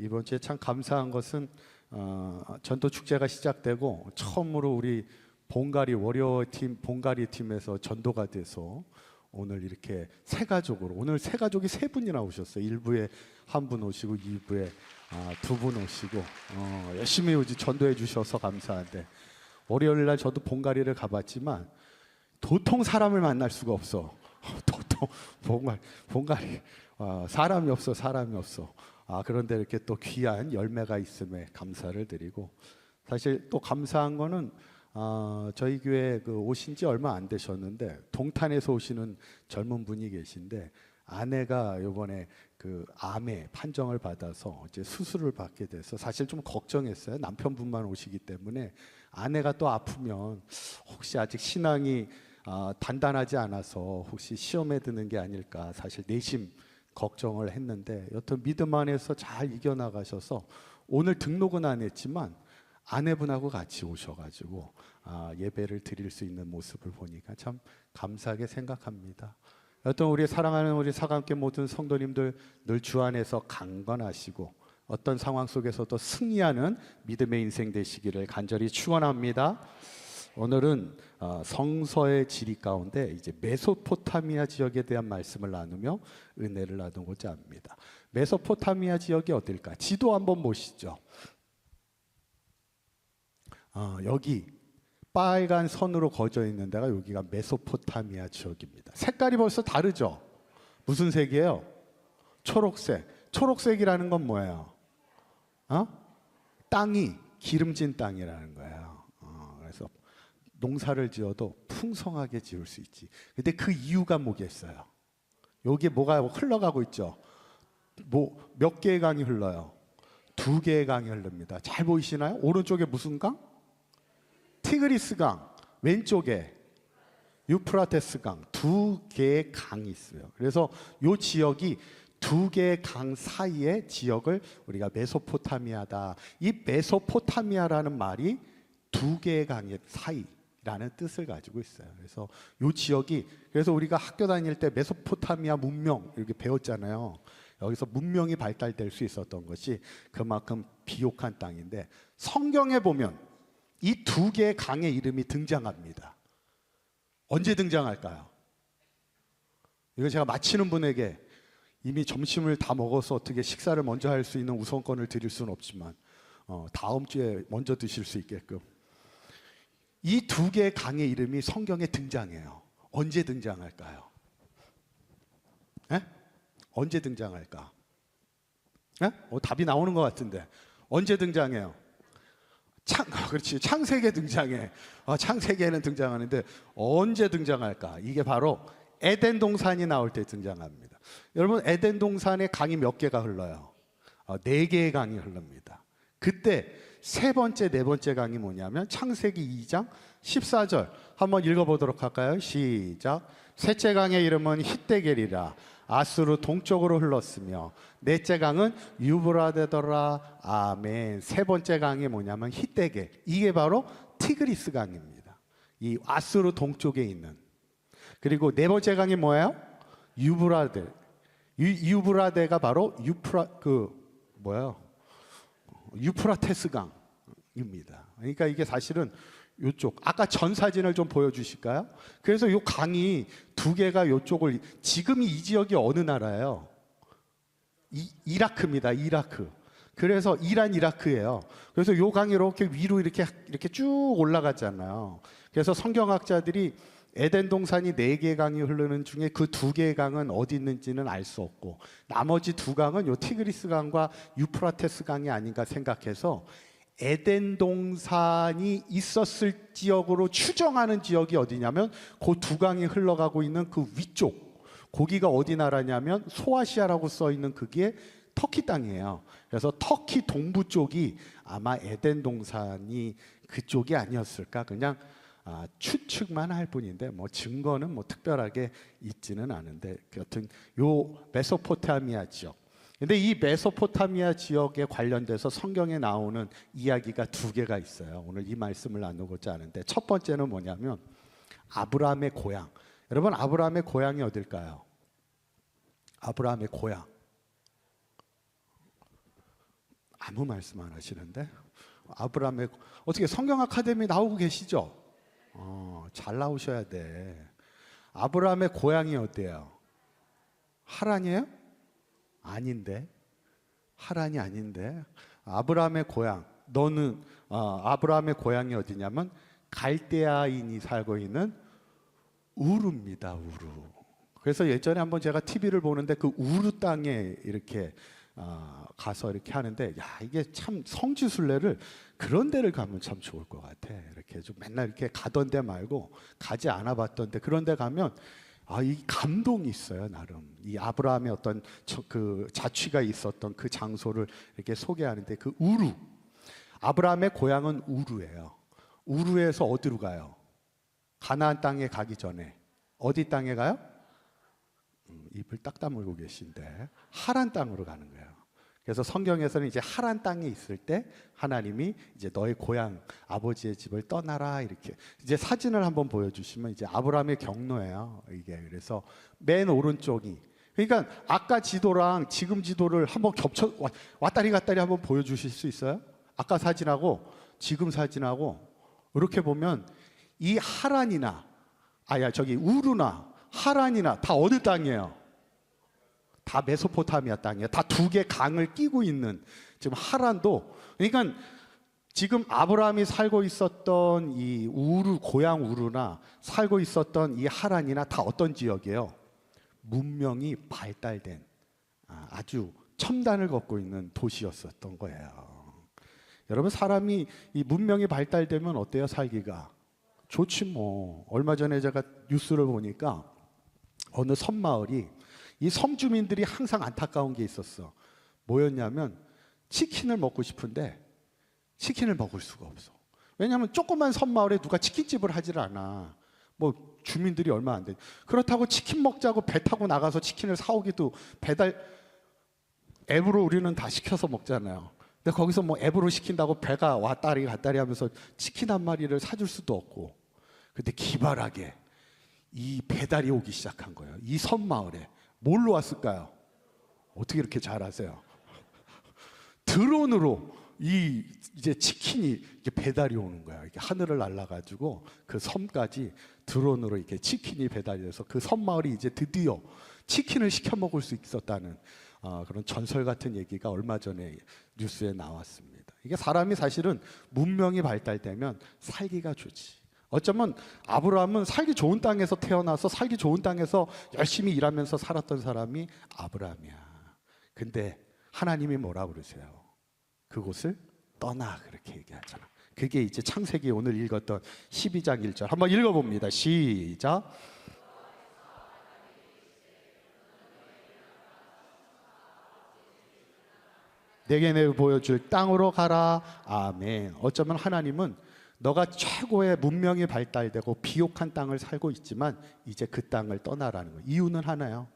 이번 주에 참 감사한 것은 전도 축제가 시작되고 처음으로 우리 봉가리 워리어 팀 봉가리 팀에서 전도가 돼서 오늘 이렇게 세 가족으로 오늘 세 가족이 세 분이나 오셨어요. 1부에 한 분 오시고 2부에 두 분 오시고 열심히 오지 전도해 주셔서 감사한데 월요일 날 저도 봉가리를 가봤지만 도통 사람을 만날 수가 없어. 도통 봉가리 사람이 없어. 그런데 이렇게 또 귀한 열매가 있음에 감사를 드리고 사실 또 감사한 거는 저희 교회 오신 지 얼마 안 되셨는데 동탄에서 오시는 젊은 분이 계신데 아내가 이번에 암에 판정을 받아서 이제 수술을 받게 돼서 사실 좀 걱정했어요. 남편분만 오시기 때문에 아내가 또 아프면 혹시 아직 신앙이 단단하지 않아서 혹시 시험에 드는 게 아닐까 사실 내심 걱정을 했는데 여튼 믿음 안에서 잘 이겨나가셔서 오늘 등록은 안 했지만 아내분하고 같이 오셔가지고 예배를 드릴 수 있는 모습을 보니까 참 감사하게 생각합니다. 여튼 우리 사랑하는 우리 사감교 모든 성도님들 늘 주 안에서 강건하시고 어떤 상황 속에서도 승리하는 믿음의 인생 되시기를 간절히 축원합니다. 오늘은 성서의 지리 가운데 이제 메소포타미아 지역에 대한 말씀을 나누며 은혜를 나누고자 합니다. 메소포타미아 지역이 어딜까? 지도 한번 보시죠. 여기 빨간 선으로 그어져 있는 데가 여기가 메소포타미아 지역입니다. 색깔이 벌써 다르죠? 무슨 색이에요? 초록색. 초록색이라는 건 뭐예요? 땅이 기름진 땅이라는 거예요. 그래서 농사를 지어도 풍성하게 지을 수 있지. 근데 그 이유가 뭐겠어요? 여기에 뭐가 흘러가고 있죠? 몇 개의 강이 흘러요? 2개의 강이 흐릅니다. 잘 보이시나요? 오른쪽에 무슨 강? 티그리스 강. 왼쪽에 유프라테스 강. 2개의 강이 있어요. 그래서 이 지역이 2개의 강 사이의 지역을 우리가 메소포타미아다. 이 메소포타미아라는 말이 2개의 강의 사이라는 뜻을 가지고 있어요. 그래서 이 지역이 그래서 우리가 학교 다닐 때 메소포타미아 문명 이렇게 배웠잖아요. 여기서 문명이 발달될 수 있었던 것이 그만큼 비옥한 땅인데 성경에 보면 이 2개의 강의 이름이 등장합니다. 언제 등장할까요? 이거 제가 마치는 분에게 이미 점심을 다 먹어서 어떻게 식사를 먼저 할 수 있는 우선권을 드릴 수는 없지만 다음 주에 먼저 드실 수 있게끔 이 2개의 강의 이름이 성경에 등장해요. 언제 등장할까요? 에? 언제 등장할까? 에? 답이 나오는 것 같은데 언제 등장해요? 그렇지. 창세기에 등장해. 창세기에는 등장하는데 언제 등장할까? 이게 바로 에덴 동산이 나올 때 등장합니다. 여러분 에덴 동산에 강이 몇 개가 흘러요? 4개의 강이 흐릅니다. 그때 세 번째, 네 번째 강이 뭐냐면 창세기 2장 14절 한번 읽어보도록 할까요? 시작. 셋째 강의 이름은 히데겔이라 아수르 동쪽으로 흘렀으며 넷째 강은 유브라데더라. 아멘. 세 번째 강이 뭐냐면 히데겔. 이게 바로 티그리스 강입니다. 이 아수르 동쪽에 있는. 그리고 네 번째 강이 뭐예요? 유브라데. 유브라데가 바로 유프라테스 강입니다. 그러니까 이게 사실은 이쪽 아까 전 사진을 좀 보여주실까요? 그래서 이 강이 2개가 이쪽을 지금 이 지역이 어느 나라예요? 이라크입니다. 이라크. 그래서 이란 이라크예요. 그래서 이 강이 이렇게 위로 이렇게 쭉 올라가잖아요. 그래서 성경학자들이 에덴 동산이 4개의 강이 흐르는 중에 그 2개의 강은 어디 있는지는 알 수 없고 나머지 2강은 요 티그리스 강과 유프라테스 강이 아닌가 생각해서 에덴 동산이 있었을 지역으로 추정하는 지역이 어디냐면 그 2강이 흘러가고 있는 그 위쪽 거기가 어디 나라냐면 소아시아라고 써 있는 그게 터키 땅이에요. 그래서 터키 동부 쪽이 아마 에덴 동산이 그쪽이 아니었을까 그냥 추측만 할 뿐인데 증거는 특별하게 있지는 않은데 여튼 요 메소포타미아 지역. 근데 이 메소포타미아 지역에 관련돼서 성경에 나오는 이야기가 2개가 있어요. 오늘 이 말씀을 나누고자 하는데 첫 번째는 뭐냐면 아브라함의 고향. 여러분 아브라함의 고향이 어딜까요? 아브라함의 고향. 아무 말씀 안 하시는데 아브라함의 어떻게 성경 아카데미 나오고 계시죠? 잘 나오셔야 돼. 아브라함의 고향이 어때요? 하란이에요? 아닌데. 하란이 아닌데. 아브라함의 고향. 너는 아브라함의 고향이 어디냐면 갈대아인이 살고 있는 우르입니다. 우르. 그래서 예전에 한번 제가 TV를 보는데 그 우르 땅에 이렇게 가서 이렇게 하는데, 야, 이게 참 성지순례를 그런 데를 가면 참 좋을 것 같아. 이렇게 좀 맨날 이렇게 가던 데 말고 가지 않아 봤던 데, 그런 데 가면 이 감동이 있어요. 나름 이 아브라함의 어떤 그 자취가 있었던 그 장소를 이렇게 소개하는데, 그 우루, 아브라함의 고향은 우루예요. 우루에서 어디로 가요? 가나안 땅에 가기 전에 어디 땅에 가요? 입을 딱 다물고 계신데 하란 땅으로 가는 거예요. 그래서 성경에서는 이제 하란 땅에 있을 때 하나님이 이제 너의 고향 아버지의 집을 떠나라, 이렇게 이제 사진을 한번 보여주시면 이제 아브라함의 경로예요. 이게 그래서 맨 오른쪽이, 그러니까 아까 지도랑 지금 지도를 한번 겹쳐 왔다리 갔다리 한번 보여주실 수 있어요? 아까 사진하고 지금 사진하고 이렇게 보면 이 하란이나 저기 우르나 하란이나 다 어느 땅이에요? 다 메소포타미아 땅이에요. 다 두 개 강을 끼고 있는, 지금 하란도, 그러니까 지금 아브라함이 살고 있었던 이 우르, 고향 우르나 살고 있었던 이 하란이나 다 어떤 지역이에요? 문명이 발달된 아주 첨단을 걷고 있는 도시였었던 거예요. 여러분, 사람이 이 문명이 발달되면 어때요? 살기가 좋지 뭐. 얼마 전에 제가 뉴스를 보니까 어느 섬마을이, 이 섬 주민들이 항상 안타까운 게 있었어. 뭐였냐면 치킨을 먹고 싶은데 치킨을 먹을 수가 없어. 왜냐하면 조그만 섬마을에 누가 치킨집을 하질 않아. 뭐 주민들이 얼마 안 돼. 그렇다고 치킨 먹자고 배 타고 나가서 치킨을 사오기도, 배달 앱으로 우리는 다 시켜서 먹잖아요. 근데 거기서 뭐 앱으로 시킨다고 배가 왔다리 갔다리 하면서 치킨 한 마리를 사줄 수도 없고. 근데 기발하게 이 배달이 오기 시작한 거예요. 이 섬마을에. 뭘로 왔을까요? 어떻게 이렇게 잘 아세요? 드론으로 이제 치킨이 이렇게 배달이 오는 거야. 이렇게 하늘을 날아가지고 그 섬까지 드론으로 이렇게 치킨이 배달이 돼서 그 섬마을이 이제 드디어 치킨을 시켜 먹을 수 있었다는 그런 전설 같은 얘기가 얼마 전에 뉴스에 나왔습니다. 이게 사람이 사실은 문명이 발달되면 살기가 좋지. 어쩌면 아브라함은 살기 좋은 땅에서 태어나서 살기 좋은 땅에서 열심히 일하면서 살았던 사람이 아브라함이야. 근데 하나님이 뭐라 그러세요? 그곳을 떠나, 그렇게 얘기하잖아. 그게 이제 창세기 오늘 읽었던 12장 1절 한번 읽어봅니다. 시작. 내게 내 보여줄 땅으로 가라. 아멘. 어쩌면 하나님은 너가 최고의 문명이 발달되고 비옥한 땅을 살고 있지만 이제 그 땅을 떠나라는 거예요. 이유는 하나요.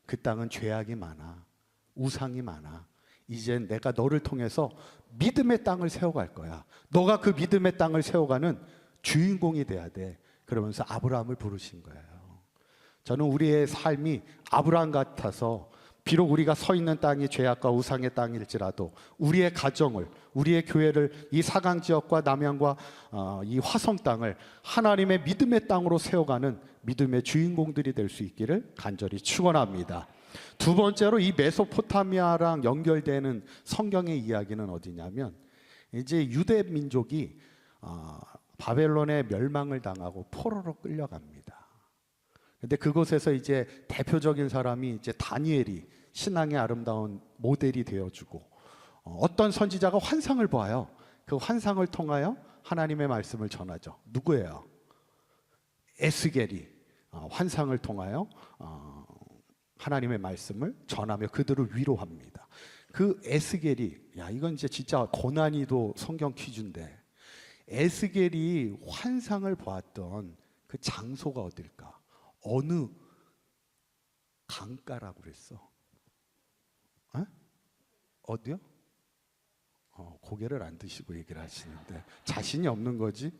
그 땅은 죄악이 많아. 우상이 많아. 이제 내가 너를 통해서 믿음의 땅을 세워갈 거야. 너가 그 믿음의 땅을 세워가는 주인공이 돼야 돼. 그러면서 아브라함을 부르신 거예요. 저는 우리의 삶이 아브라함 같아서, 비록 우리가 서 있는 땅이 죄악과 우상의 땅일지라도 우리의 가정을, 우리의 교회를 이 사강 지역과 남양과 이 화성 땅을 하나님의 믿음의 땅으로 세워가는 믿음의 주인공들이 될 수 있기를 간절히 축원합니다. 두 번째로 이 메소포타미아랑 연결되는 성경의 이야기는 어디냐면, 이제 유대 민족이 바벨론의 멸망을 당하고 포로로 끌려갑니다. 근데 그곳에서 이제 대표적인 사람이 이제 다니엘이 신앙의 아름다운 모델이 되어주고, 어떤 선지자가 환상을 보아요. 그 환상을 통하여 하나님의 말씀을 전하죠. 누구예요? 에스겔이 환상을 통하여 하나님의 말씀을 전하며 그들을 위로합니다. 그 에스겔이, 이건 이제 진짜 고난이도 성경 퀴즈인데, 에스겔이 환상을 보았던 그 장소가 어딜까? 어느 강가라고 그랬어? 어디요? 고개를 안 드시고 얘기를 하시는데 자신이 없는 거지?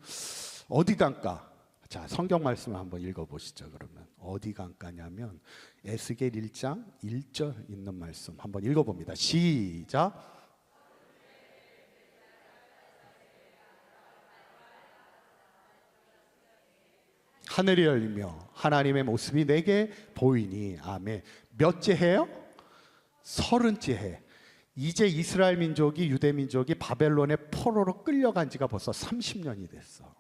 어디 강가? 자, 성경 말씀을 한번 읽어보시죠. 그러면 어디 강가냐면 에스겔 1장 1절 있는 말씀 한번 읽어봅니다. 시작. 하늘이 열리며 하나님의 모습이 내게 보이니. 아멘. 몇째 해요? 30째 해. 이제 이스라엘 민족이, 유대 민족이 바벨론의 포로로 끌려간 지가 벌써 30년이 됐어.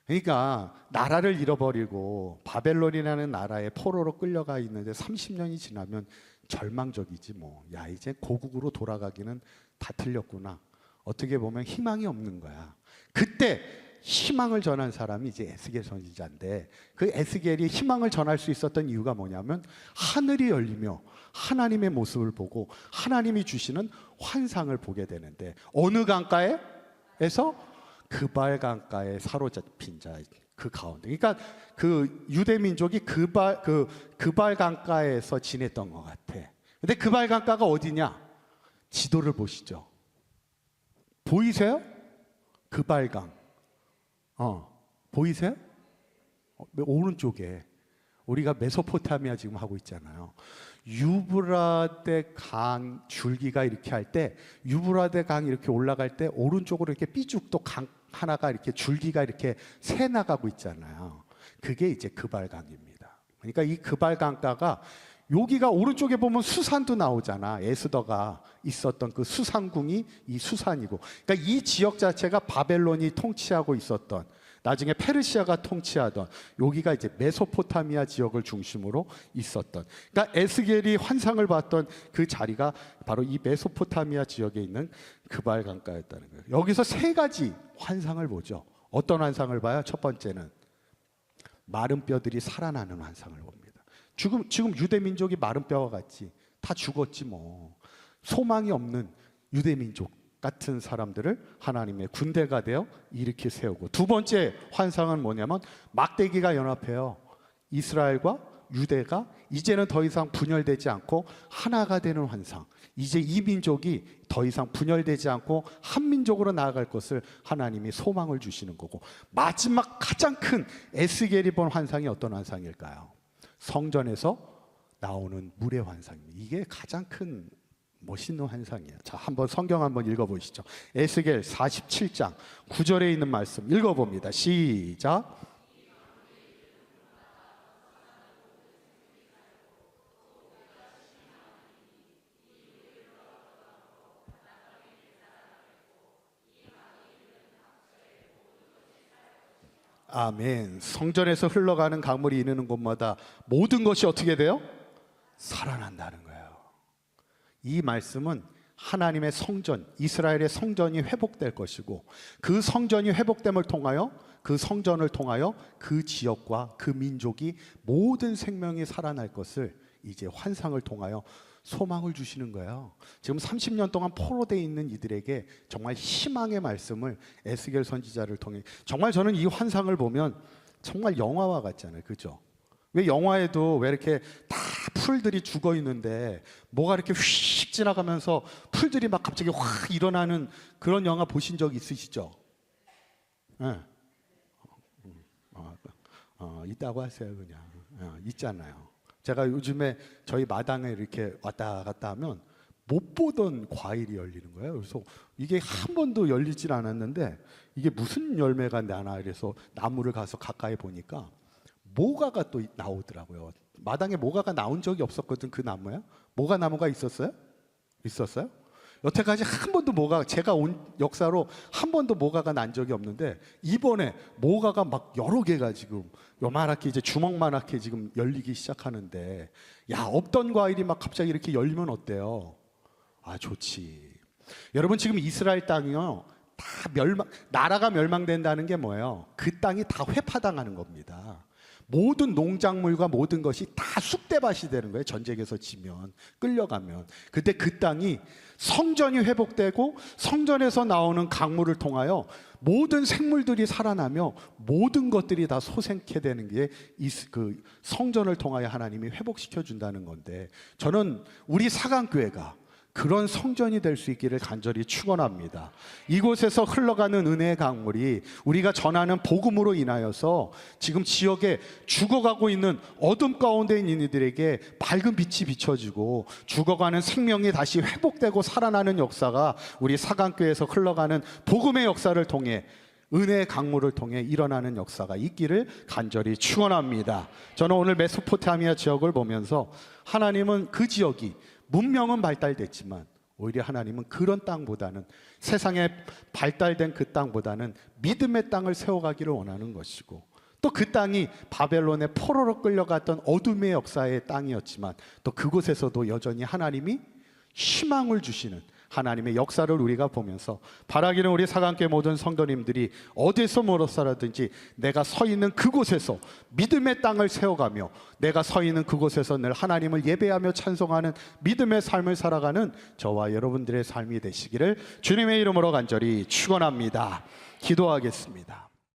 그러니까 나라를 잃어버리고 바벨론이라는 나라에 포로로 끌려가 있는데 30년이 지나면 절망적이지 뭐. 야, 이제 고국으로 돌아가기는 다 틀렸구나. 어떻게 보면 희망이 없는 거야. 그때 희망을 전한 사람이 이제 에스겔 선지자인데, 그 에스겔이 희망을 전할 수 있었던 이유가 뭐냐면 하늘이 열리며 하나님의 모습을 보고 하나님이 주시는 환상을 보게 되는데, 어느 강가에서? 그발 강가에 사로잡힌 자, 그 가운데. 그러니까 그 유대 민족이 그발 강가에서 지냈던 것 같아. 근데 그발 강가가 어디냐? 지도를 보시죠. 보이세요? 그발강. 보이세요? 오른쪽에 우리가 메소포타미아 지금 하고 있잖아요. 유브라데 강 줄기가 이렇게 할 때, 유브라데 강이 이렇게 올라갈 때 오른쪽으로 이렇게 삐쭉 또 강 하나가 이렇게 줄기가 이렇게 새 나가고 있잖아요. 그게 이제 그발강입니다. 그러니까 이 그발강가가, 여기가 오른쪽에 보면 수산도 나오잖아. 에스더가 있었던 그 수산궁이 이 수산이고, 그러니까 이 지역 자체가 바벨론이 통치하고 있었던, 나중에 페르시아가 통치하던, 여기가 이제 메소포타미아 지역을 중심으로 있었던, 그러니까 에스겔이 환상을 봤던 그 자리가 바로 이 메소포타미아 지역에 있는 그발 강가였다는 거예요. 여기서 세 가지 환상을 보죠. 어떤 환상을 봐요? 첫 번째는 마른 뼈들이 살아나는 환상을 봅니다. 지금 유대 민족이 마른 뼈와 같지, 다 죽었지 뭐. 소망이 없는 유대 민족 같은 사람들을 하나님의 군대가 되어 일으켜 세우고, 두 번째 환상은 뭐냐면 막대기가 연합해요. 이스라엘과 유대가 이제는 더 이상 분열되지 않고 하나가 되는 환상. 이제 이 민족이 더 이상 분열되지 않고 한 민족으로 나아갈 것을 하나님이 소망을 주시는 거고, 마지막 가장 큰 에스겔이 본 환상이 어떤 환상일까요? 성전에서 나오는 물의 환상입니다. 이게 가장 큰 멋있는 환상이에요. 자, 한번 성경 한번 읽어보시죠. 에스겔 47장 9절에 있는 말씀 읽어봅니다. 시작. 아멘. 성전에서 흘러가는 강물이 이르는 곳마다 모든 것이 어떻게 돼요? 살아난다는 거예요. 이 말씀은 하나님의 성전, 이스라엘의 성전이 회복될 것이고, 그 성전이 회복됨을 통하여, 그 성전을 통하여 그 지역과 그 민족이 모든 생명이 살아날 것을 이제 환상을 통하여 소망을 주시는 거예요. 지금 30년 동안 포로되어 있는 이들에게 정말 희망의 말씀을 에스겔 선지자를 통해, 정말 저는 이 환상을 보면 정말 영화와 같잖아요. 그죠? 왜 영화에도 왜 이렇게 다 풀들이 죽어 있는데 뭐가 이렇게 휙 지나가면서 풀들이 막 갑자기 확 일어나는 그런 영화 보신 적 있으시죠? 네. 있다고 하세요. 그냥 있잖아요. 제가 요즘에 저희 마당에 이렇게 왔다 갔다 하면 못 보던 과일이 열리는 거예요. 그래서 이게 한 번도 열리질 않았는데 이게 무슨 열매가 나나, 그래서 나무를 가서 가까이 보니까 모가가 또 나오더라고요. 마당에 모가가 나온 적이 없었거든. 그 나무야? 모가 나무가 있었어요? 있었어요? 여태까지 한 번도 제가 온 역사로 한 번도 모가가 난 적이 없는데, 이번에 모가가 막 여러 개가 지금 요만하게, 이제 주먹만하게 지금 열리기 시작하는데, 야, 없던 과일이 막 갑자기 이렇게 열리면 어때요? 아, 좋지. 여러분, 지금 이스라엘 땅이요, 다 나라가 멸망된다는 게 뭐예요? 그 땅이 다 회파당하는 겁니다. 모든 농작물과 모든 것이 다 쑥대밭이 되는 거예요. 전쟁에서 지면, 끌려가면. 근데 그 땅이 성전이 회복되고 성전에서 나오는 강물을 통하여 모든 생물들이 살아나며 모든 것들이 다 소생케 되는 게 그 성전을 통하여 하나님이 회복시켜 준다는 건데, 저는 우리 사강교회가 그런 성전이 될 수 있기를 간절히 축원합니다. 이곳에서 흘러가는 은혜의 강물이 우리가 전하는 복음으로 인하여서 지금 지역에 죽어가고 있는 어둠 가운데 있는 이들에게 밝은 빛이 비춰지고, 죽어가는 생명이 다시 회복되고 살아나는 역사가 우리 사강교회에서 흘러가는 복음의 역사를 통해 은혜의 강물을 통해 일어나는 역사가 있기를 간절히 축원합니다. 저는 오늘 메소포타미아 지역을 보면서 하나님은 그 지역이 문명은 발달됐지만 오히려 하나님은 그런 땅보다는, 세상에 발달된 그 땅보다는 믿음의 땅을 세워가기를 원하는 것이고, 또 그 땅이 바벨론의 포로로 끌려갔던 어둠의 역사의 땅이었지만 또 그곳에서도 여전히 하나님이 희망을 주시는 하나님의 역사를 우리가 보면서, 바라기는 우리 사강교회 모든 성도님들이 어디서 멀어 살았든지 내가 서 있는 그곳에서 믿음의 땅을 세워가며 내가 서 있는 그곳에서 늘 하나님을 예배하며 찬송하는 믿음의 삶을 살아가는 저와 여러분들의 삶이 되시기를 주님의 이름으로 간절히 축원합니다. 기도하겠습니다.